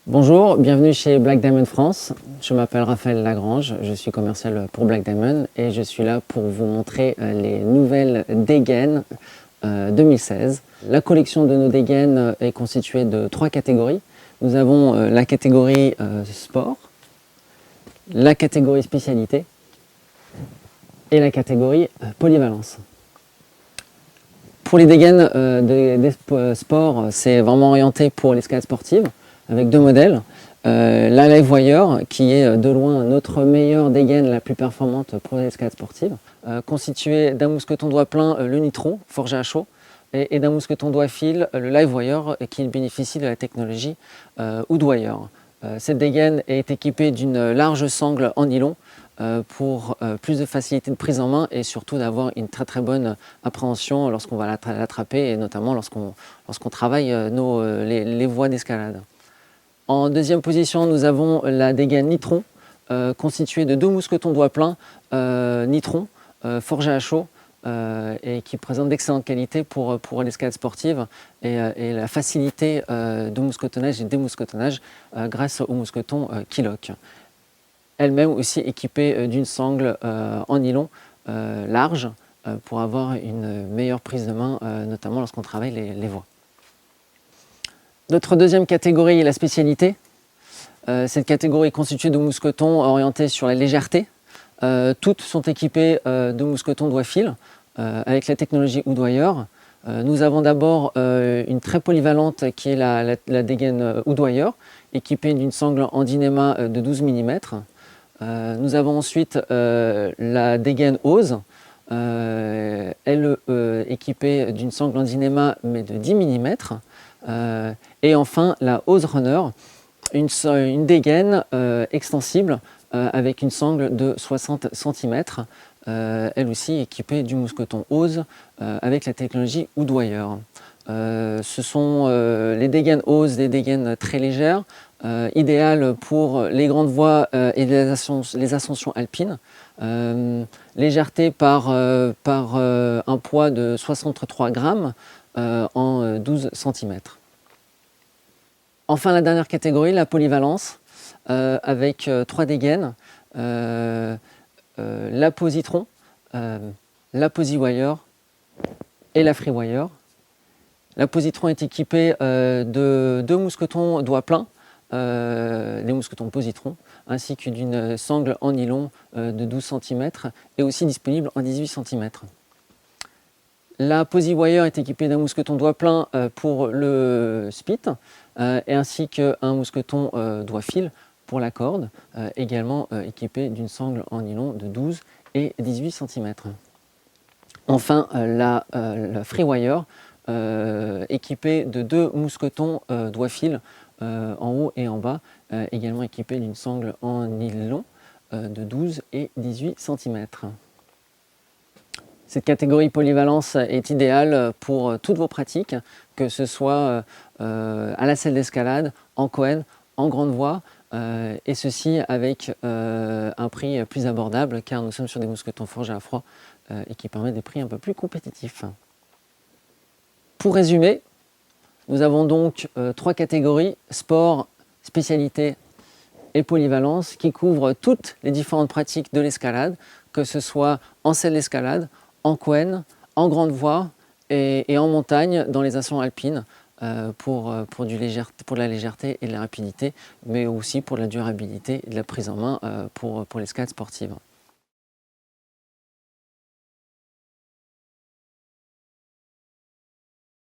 Bonjour, bienvenue chez Black Diamond France. Je m'appelle Raphaël Lagrange, je suis commercial pour Black Diamond et je suis là pour vous montrer les nouvelles dégaines 2016. La collection de nos dégaines est constituée de 3 catégories. Nous avons la catégorie sport, la catégorie spécialité et la catégorie polyvalence. Pour les dégaines des sports, c'est vraiment orienté pour l'escalade sportive avec 2 modèles. La Live Wire, qui est de loin notre meilleure dégaine la plus performante pour l'escalade sportive, constituée d'un mousqueton doigt plein, le Nitro, forgé à chaud, et d'un mousqueton doigt fil, le Live Wire, qui bénéficie de la technologie Wood Wire. Cette dégaine est équipée d'une large sangle en nylon pour plus de facilité de prise en main et surtout d'avoir une très bonne appréhension lorsqu'on va l'attraper et notamment lorsqu'on travaille les voies d'escalade. En deuxième position, nous avons la dégaine Nitron, constituée de 2 mousquetons doigt plein Nitron, forgés à chaud et qui présente d'excellentes qualités pour l'escalade sportive et la facilité de mousquetonnage et démousquetonnage grâce au mousqueton Kilok. Elle-même aussi équipée d'une sangle en nylon large pour avoir une meilleure prise de main, notamment lorsqu'on travaille les voies. Notre deuxième catégorie est la spécialité. Cette catégorie est constituée de mousquetons orientés sur la légèreté. Toutes sont équipées de mousquetons doigt fil avec la technologie Wood Wire. Nous avons d'abord une très polyvalente qui est la dégaine Wood Wire, équipée d'une sangle en dynéma de 12 mm. Nous avons ensuite la dégaine Ose, elle équipée d'une sangle en dynéma mais de 10 mm. Et enfin la Ose Runner, une dégaine extensible avec une sangle de 60 cm, elle aussi équipée du mousqueton Ose avec la technologie Wood Wire. Ce sont les dégaines Ose, des dégaines très légères, idéales pour les grandes voies et les ascensions alpines. Légèreté par un poids de 63 grammes en 12 cm. Enfin, la dernière catégorie, la polyvalence, avec 3 dégaines, la Positron, la Posywire et la Freewire. La Positron est équipée de 2 mousquetons doigt plein, les mousquetons Positron, ainsi que d'une sangle en nylon de 12 cm et aussi disponible en 18 cm. La Posywire est équipée d'un mousqueton doigt plein pour le spit et ainsi qu'un mousqueton doigt fil pour la corde, également équipé d'une sangle en nylon de 12 et 18 cm. Enfin, la Freewire, équipée de 2 mousquetons doigt fil en haut et en bas, également équipée d'une sangle en nylon de 12 et 18 cm. Cette catégorie polyvalence est idéale pour toutes vos pratiques, que ce soit à la selle d'escalade, en Cohen, en grande voie, et ceci avec un prix plus abordable car nous sommes sur des mousquetons forgés à froid et qui permettent des prix un peu plus compétitifs. Pour résumer, nous avons donc 3 catégories, sport, spécialité et polyvalence, qui couvrent toutes les différentes pratiques de l'escalade, que ce soit en selle d'escalade, en Cohen, en grande voie et en montagne dans les ascensions alpines pour de la légèreté et de la rapidité, mais aussi pour de la durabilité et de la prise en main pour l'escalade sportive.